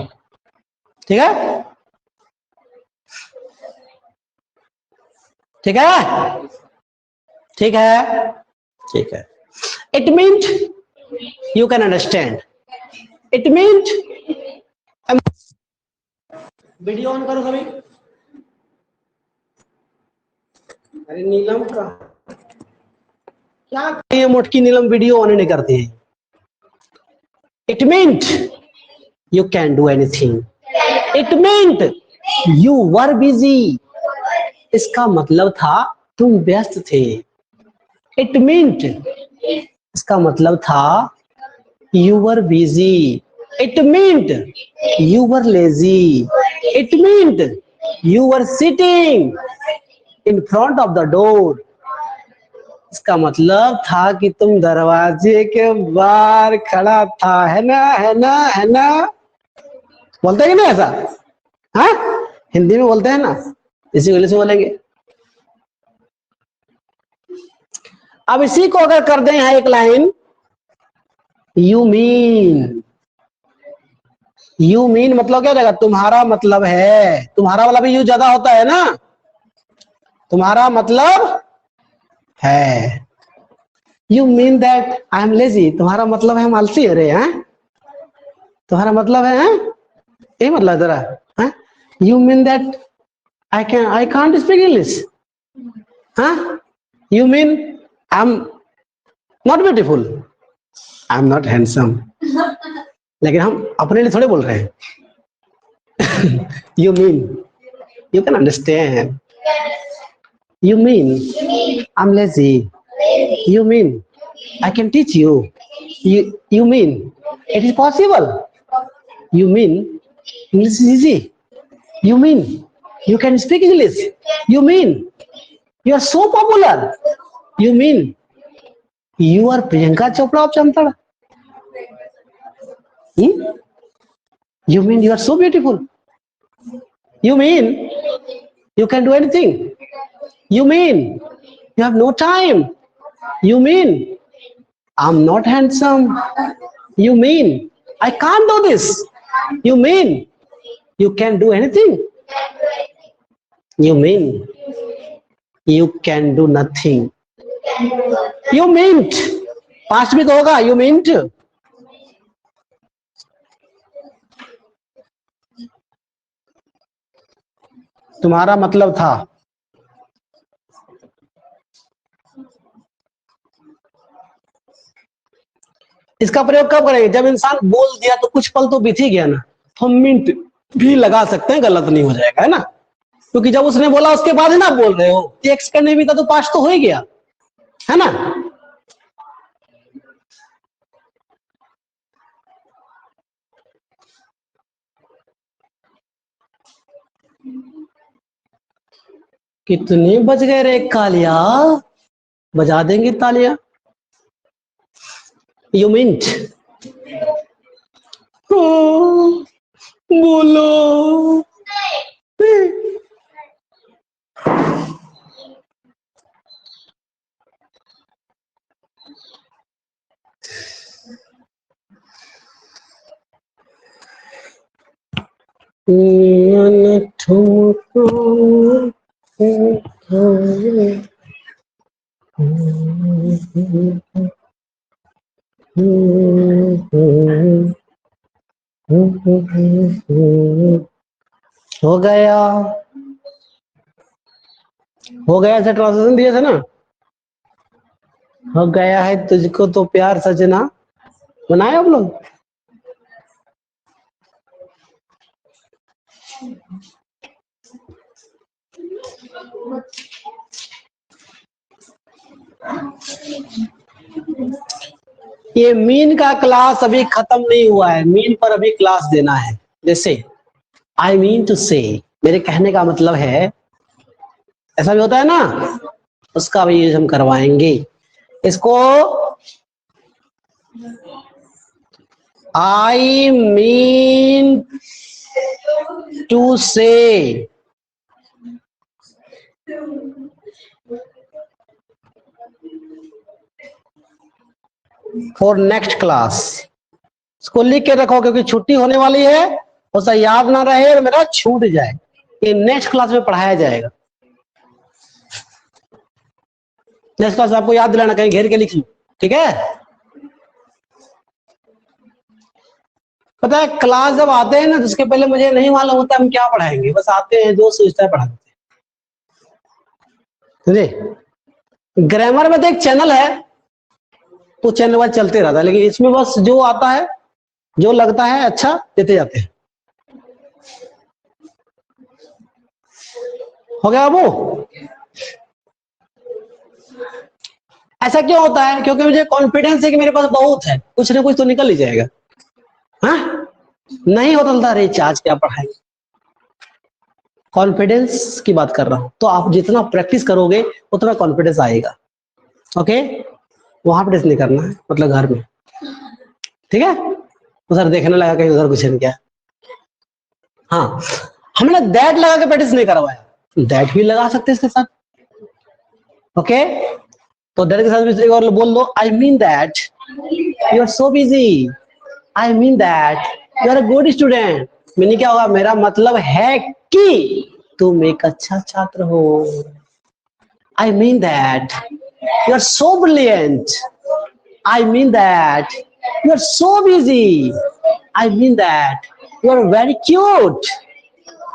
ठीक है, ठीक है, ठीक है, ठीक है। It means you can understand, it means, video on करो सभी। अरे नीलम का क्या, ये मोटकी नीलम वीडियो ऑन नहीं करती है। It means you can do anything, it means you were busy, इसका मतलब था तुम व्यस्त थे। इट मीन्स इसका मतलब था you were busy, it means you were lazy, it means you were sitting in front of the door, इसका मतलब था कि तुम दरवाजे के बाहर खड़ा था, है ना, है ना, है ना। बोलते हैं कि नहीं ऐसा, हाँ, हिंदी में बोलते हैं ना, इसी इंग्लिश में बोलेंगे। अब इसी को अगर कर दें यहाँ एक line, you mean, you mean मतलब क्या हो जाएगा, तुम्हारा मतलब है, तुम्हारा वाला भी यू ज्यादा होता है ना, तुम्हारा मतलब है। You mean that I am lazy, तुम्हारा मतलब है हम आलसी है रे, हैं, तुम्हारा मतलब है, ये मतलब जरा, you mean that I can't speak English, हाँ, you mean I am not beautiful, I am not handsome, लेकिन हम अपने लिए थोड़े बोल रहे हैं। You mean you can understand, you mean I am lazy, you mean I can teach you, you mean it is possible, you mean English is easy, you mean you can speak English, you mean you are so popular, you mean you are Priyanka Chopra of Jamtara, you mean you are so beautiful, you mean you can do anything, you mean you have no time, you mean I'm not handsome, you mean I can't do this, you mean you can do anything, you mean you can do nothing, you meant, past भी तो होगा, you meant, तुम्हारा मतलब था। इसका प्रयोग कब करेंगे, जब इंसान बोल दिया तो कुछ पल तो बीत ही गया ना, हम मिनट भी लगा सकते हैं, गलत नहीं हो जाएगा, है ना, क्योंकि जब उसने बोला उसके बाद ही ना बोल रहे हो, टेक्स करने भी था तो पास्ट तो हो ही गया, है ना। कितने बज गए रे कालिया, बजा देंगे तालियां। यू मींट, बोलो, हो गया, हो गया, ऐसे ट्रांसलेशन दिए थे ना, हो गया है तुझको तो प्यार सजना, बनाए आप लोग। ये मीन का क्लास अभी खत्म नहीं हुआ है, मीन पर अभी क्लास देना है। जैसे आई मीन टू से, मेरे कहने का मतलब है, ऐसा भी होता है ना, उसका भी यूज हम करवाएंगे। इसको आई मीन टू से फॉर नेक्स्ट क्लास। इसको लिख के रखो क्योंकि छुट्टी होने वाली है, उसका याद ना रहे और मेरा छूट जाए। ये नेक्स्ट क्लास में पढ़ाया जाएगा। नेक्स्ट क्लास आपको याद दिलाना, कहीं घेर के लिख लो, ठीक है। पता है क्लास जब आते हैं ना, तो उसके पहले मुझे नहीं मालूम होता हम क्या पढ़ाएंगे, बस आते हैं जो सोचता है पढ़ा देते हैं। ग्रामर में तो एक चैनल है, तो चैनल वाइज चलते रहता है, लेकिन इसमें बस जो आता है, जो लगता है अच्छा, देते जाते हैं। हो गया बाबू? ऐसा क्यों होता है? क्योंकि मुझे कॉन्फिडेंस है कि मेरे पास बहुत है, कुछ ना कुछ तो निकल ही जाएगा। हाँ, नहीं होता था अरे आज क्या पढ़ाएंगे। कॉन्फिडेंस की बात कर रहा हूं, तो आप जितना प्रैक्टिस करोगे उतना कॉन्फिडेंस आएगा। ओके, वहां प्रैक्टिस नहीं करना है, मतलब घर में, ठीक है। उधर देखने लगा कहीं उधर कुछ नहीं क्या। हाँ, हमने दैट लगा के प्रैक्टिस नहीं करवाया, दैट भी लगा सकते इसके साथ। ओके, तो दैट के साथ भी एक और बोल दो, I mean that you are so busy, I mean that you are a good student. Meaning क्या होगा? मेरा मतलब है कि तुम एक अच्छा छात्र हो। I mean that you are so brilliant, I mean that you are so busy, I mean that you are very cute,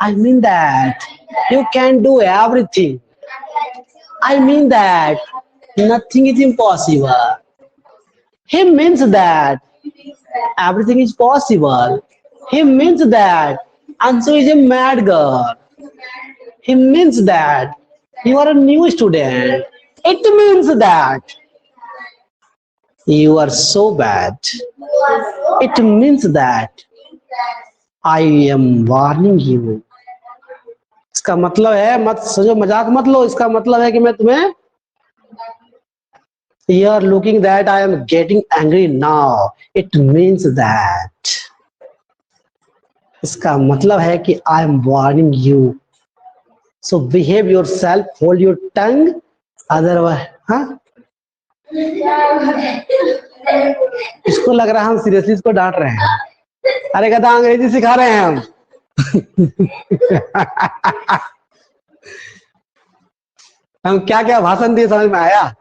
I mean that you can do everything, I mean that nothing is impossible. He means that everything is possible. He means that Anshu is a mad girl. He means that you are a new student. It means that you are so bad. It means that I am warning you. इसका मतलब है, मत समझो, मजाक मत लो, इसका मतलब है कि मैं तुम्हें, you are looking that I am getting angry now. It means that, इसका मतलब है कि I am warning you. So behave yourself, hold your tongue, otherwise, हाँ? इसको लग रहा है हम सीरियसली इसको डांट रहे हैं। अरे कहता अंग्रेजी सिखा रहे हैं हम। हम क्या क्या भाषण दिए समझ में आया?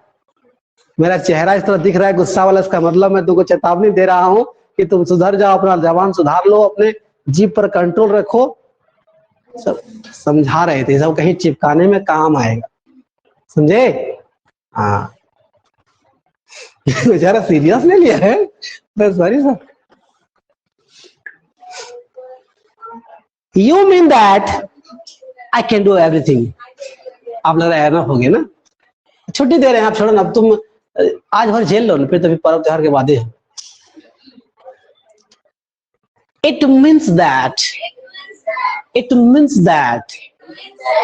मेरा चेहरा इस तरह दिख रहा है गुस्सा वाला, इसका मतलब मैं तुमको चेतावनी दे रहा हूं कि तुम सुधर जाओ, अपना जबान सुधार लो, अपने जीभ पर कंट्रोल रखो। सब समझा रहे थे, सब कहीं चिपकाने में काम आएगा, समझे? हाँ, बेचारा सीरियस नहीं लिया है, बस sorry sir. You mean that I can do everything. आप लग रहा है एनफ हो गया ना, छुट्टी दे रहे हैं आप, छोड़ो ना, अब तुम आज भर झेल लो, फिर तभी पर्व त्योहार के बाद है। It means that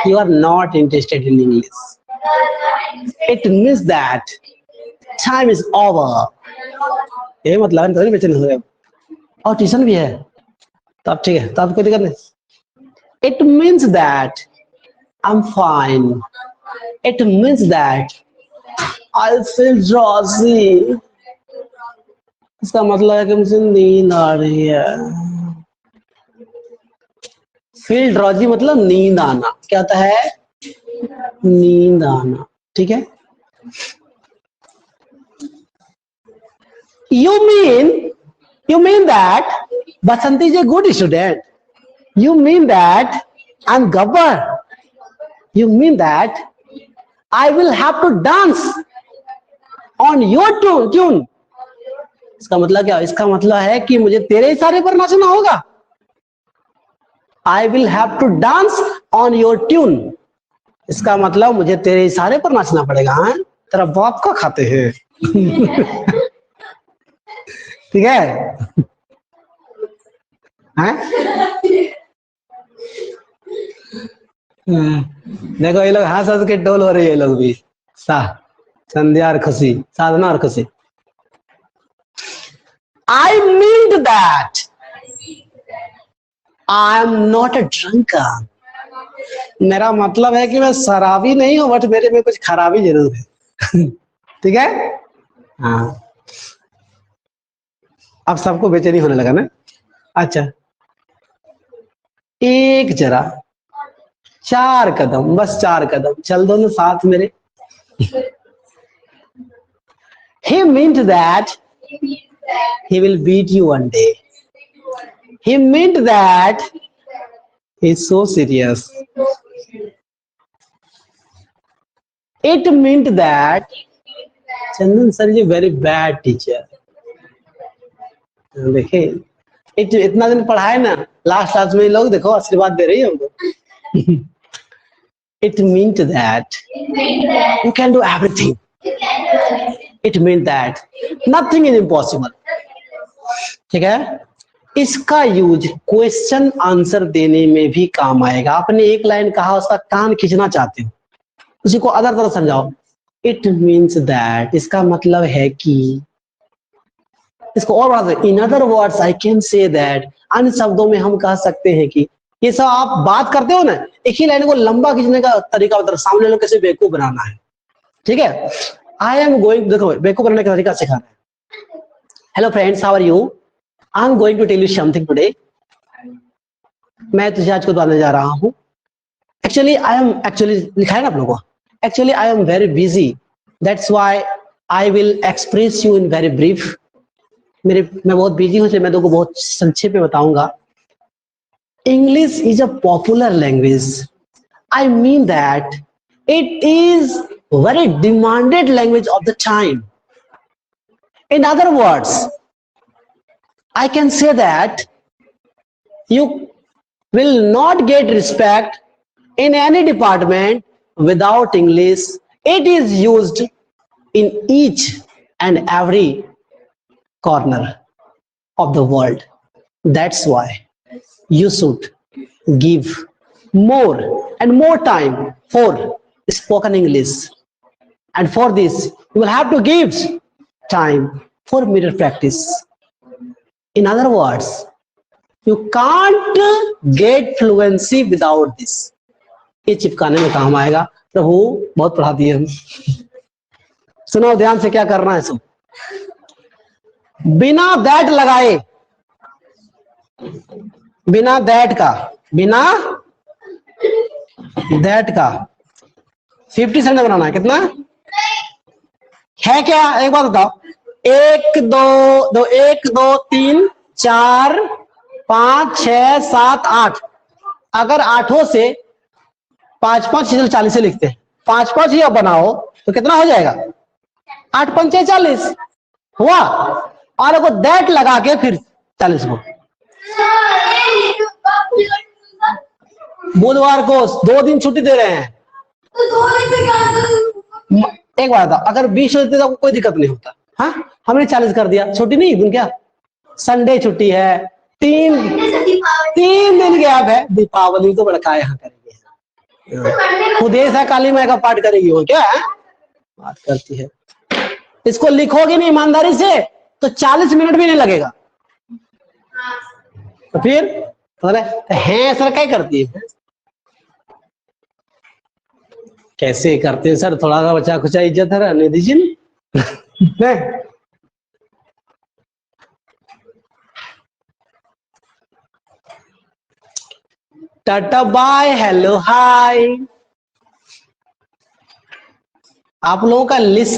you are not interested in English. It means that time is over. ये मतलब है, तो बेचैन हो गए। और ट्यूशन भी है, तब ठीक है, तब कोई दिक्कत नहीं। It means that I'm fine. It means that I feel drowsy. इसका मतलब है कि मुझे नींद आ रही है। फील ड्रॉजी मतलब नींद आना, क्या होता है? नींद आना, ठीक है। You mean that Basanti is a good student. You mean that I'm Gabbar. You mean that I will have to dance on your tune. इसका मतलब क्या? इसका मतलब है कि मुझे तेरे इशारे पर नाचना होगा। I will have to dance on your tune. इसका मतलब मुझे तेरे इशारे पर नाचना पड़ेगा। हाँ, तेरा बाप का खाते हैं। ठीक है? हाँ? देखो ये लोग हंस हंस के टोल हो रही है, ये लोग भी। संध्या और खुशी, साधना और खुशी। I mean that I am not a drunken. मेरा मतलब है कि मैं शराबी नहीं हूं, बट मेरे में कुछ खराबी जरूर है। ठीक है। हाँ, अब सबको बेचैनी होने लगा ना। अच्छा, एक जरा 4 कदम, बस 4 कदम चल दो ना साथ मेरे। He meant that he will beat you one day. He meant that he's so serious. It meant that Chandan sir is a very bad teacher. देखिए, इतना दिन पढ़ाए ना, लास्ट क्लास में लोग देखो आशीर्वाद दे रही है हमको। It meant that you can do everything. It meant that nothing is impossible. ठीक है। इसका यूज क्वेश्चन आंसर देने में भी काम आएगा। आपने एक लाइन कहा, उसका कान खींचना चाहते हो, उसी को अदर तरह समझाओ। इट मीन्स दैट, इसका मतलब है कि, इसको और बढ़ा दो, in other words I can say that, अन्य शब्दों में हम कह सकते हैं कि, ये सब आप बात करते हो ना, एक ही लाइन को लंबा खींचने का तरीका बता, सामने लोग कैसे बेवकूफ बनाना है। ठीक है। आई एम गोइंग, देखो बेवकूफ बनाने का तरीका सिखा रहे हैं। Hello friends, how are you? I am going to tell you something today. मैं तुझे आज को बताने जा रहा हूँ। एक्चुअली आई एम, एक्चुअली लिखा है ना आप लोगों को, actually I am very busy, that's why I will express you in very brief. मैं बहुत बिजी हूँ, इसलिए मैं तुमको बहुत संक्षेप में बताऊंगा। English is a popular language. I mean that it is very demanded language of the time. In other words, I can say that you will not get respect in any department without English. It is used in each and every corner of the world. That's why you should give more and more time for spoken English, and for this you will have to give time for mirror practice. In other words, you can't get fluency without this. ये चिपकाने में काम आएगा। प्रभु बहुत पढ़ा दिए हम। सुनो ध्यान से, क्या करना है। सब बिना दैट लगाए, बिना दैट का, बिना दैट का 50 सेंटेंस बनाना है। कितना है? क्या एक बात बताओ, 1 2 1 2 3 4 5 6 7 8, अगर आठों से 5 5 40 से लिखते हैं, 5 5 ही बनाओ तो कितना हो जाएगा? 8 5 40 हुआ। और अगर दैट लगा के फिर 40 को, बुधवार को 2 दिन छुट्टी दे रहे हैं। एक बात था, अगर 20 होते तो कोई दिक्कत नहीं होता। हाँ, हमने 40 कर दिया, छुट्टी नहीं दिन क्या, संडे छुट्टी है, 3 दिन गैप है, दीपावली तो बड़का यहाँ करेंगे, खुदेश है, काली माई का पाठ करेगी वो, क्या है बात करती है। इसको लिखोगे नहीं ईमानदारी से तो 40 मिनट भी नहीं लगेगा। तो फिर है सर, क्या करती है, कैसे करते हैं सर, थोड़ा सा बचा खुचा इज्जत है, रहने दीजिए। Tata bye hello hi. आप लोगों का लिस्ट